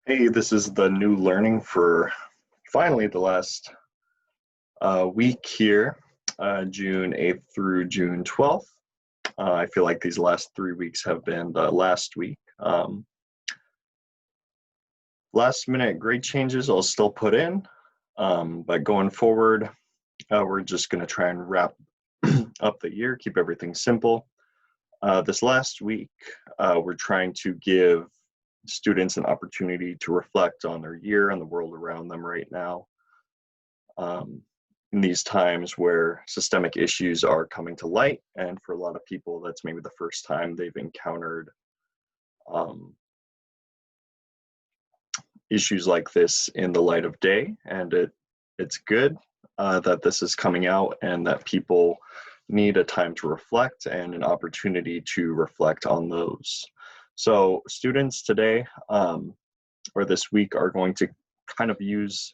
Hey, this is the new learning for finally the last week here, June 8th through June 12th. I feel like these last 3 weeks have been the last week. Last minute grade changes I'll still put in, but going forward, we're just going to try and wrap up the year, keep everything simple. This last week, we're trying to give students an opportunity to reflect on their year and the world around them right now. In these times where systemic issues are coming to light, and for a lot of people, that's maybe the first time they've encountered issues like this in the light of day, and it's good that this is coming out and that people need a time to reflect and an opportunity to reflect on those. So students today or this week are going to kind of use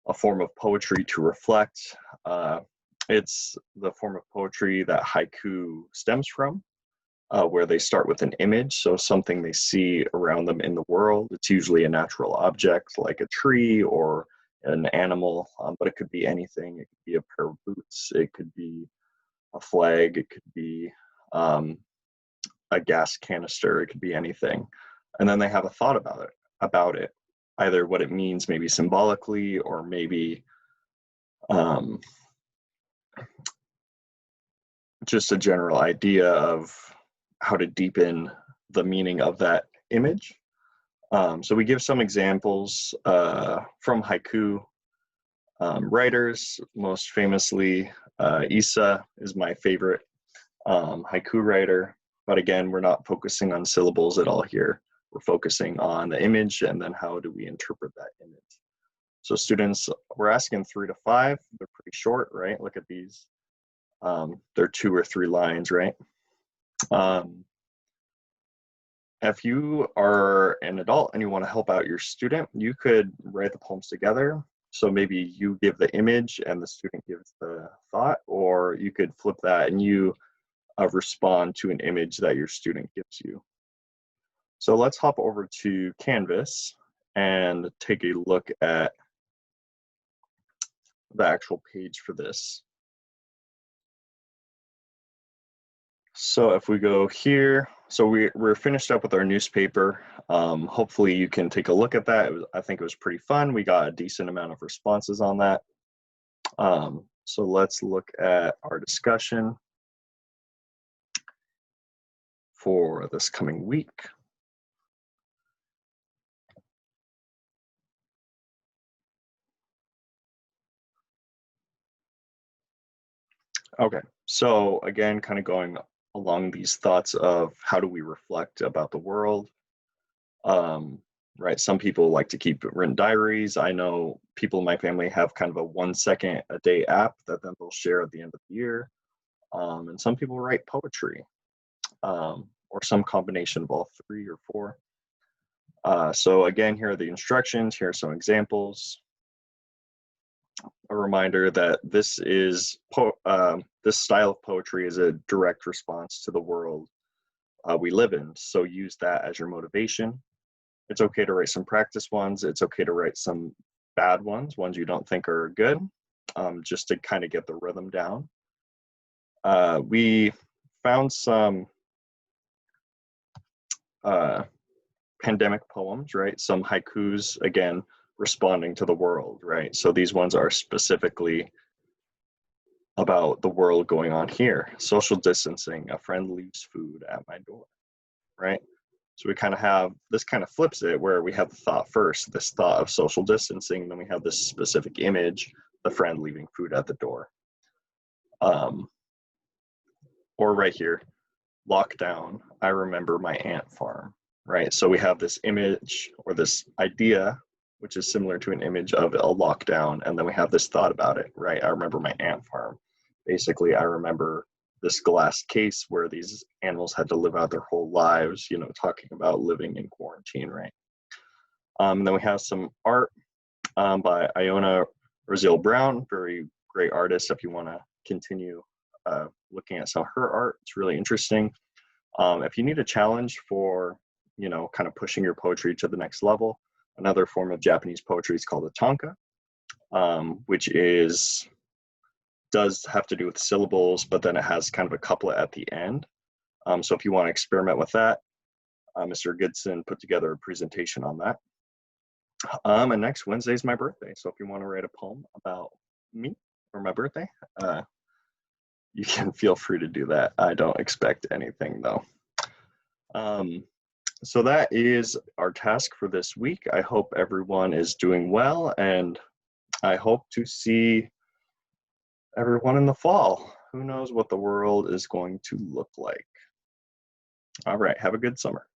a form of poetry to reflect. It's the form of poetry that haiku stems from, where they start with an image, so something they see around them in the world. It's usually a natural object like a tree or an animal, but it could be anything. It could be a pair of boots, it could be a flag, it could be a gas canister, it could be anything. And then they have a thought about it, either what it means maybe symbolically or maybe just a general idea of how to deepen the meaning of that image. So we give some examples from haiku writers. Most famously, Isa is my favorite haiku writer. But again, we're not focusing on syllables at all here. We're focusing on the image and then how do we interpret that image. So students, we're asking 3 to 5. They're pretty short, right? Look at these. They're 2 or 3 lines, right? If you are an adult and you want to help out your student, you could write the poems together. So maybe you give the image and the student gives the thought, or you could flip that and you respond to an image that your student gives you. So let's hop over to Canvas and take a look at the actual page for this. So if we go here, so we're finished up with our newspaper. Hopefully you can take a look at that. I think it was pretty fun. We got a decent amount of responses on that. So let's look at our discussion for this coming week. Okay, so again, kind of going along these thoughts of how do we reflect about the world. Right, some people like to keep written diaries. I know people in my family have kind of a 1 second a day app that then they'll share at the end of the year. And some people write poetry, or some combination of all 3 or 4. So again, here are the instructions. Here are some examples. A reminder that this style of poetry is a direct response to the world we live in. So use that as your motivation. It's okay to write some practice ones. It's okay to write some bad ones you don't think are good, just to kind of get the rhythm down. We found some pandemic poems, right? Some haikus, again, responding to the world, right? So these ones are specifically about the world going on here. Social distancing, a friend leaves food at my door, right? So we kind of have, this kind of flips it where we have the thought first, this thought of social distancing, then we have this specific image, the friend leaving food at the door. Or right here, lockdown, I remember my ant farm, right? So we have this image or this idea, which is similar to an image of a lockdown, and then we have this thought about it, right? I remember my ant farm. Basically, I remember this glass case where these animals had to live out their whole lives, talking about living in quarantine, right? And then we have some art by Iona Roselle Brown, very great artist. If you want to continue looking at some of her art, it's really interesting. If you need a challenge for, kind of pushing your poetry to the next level, Another form of Japanese poetry is called a tanka, which does have to do with syllables, but then it has kind of a couplet at the end. So if you want to experiment with that, Mr. Goodson put together a presentation on that. And next Wednesday is my birthday. So if you want to write a poem about me or my birthday, you can feel free to do that. I don't expect anything though. So that is our task for this week. I hope everyone is doing well, and I hope to see everyone in the fall. Who knows what the world is going to look like. All right, have a good summer.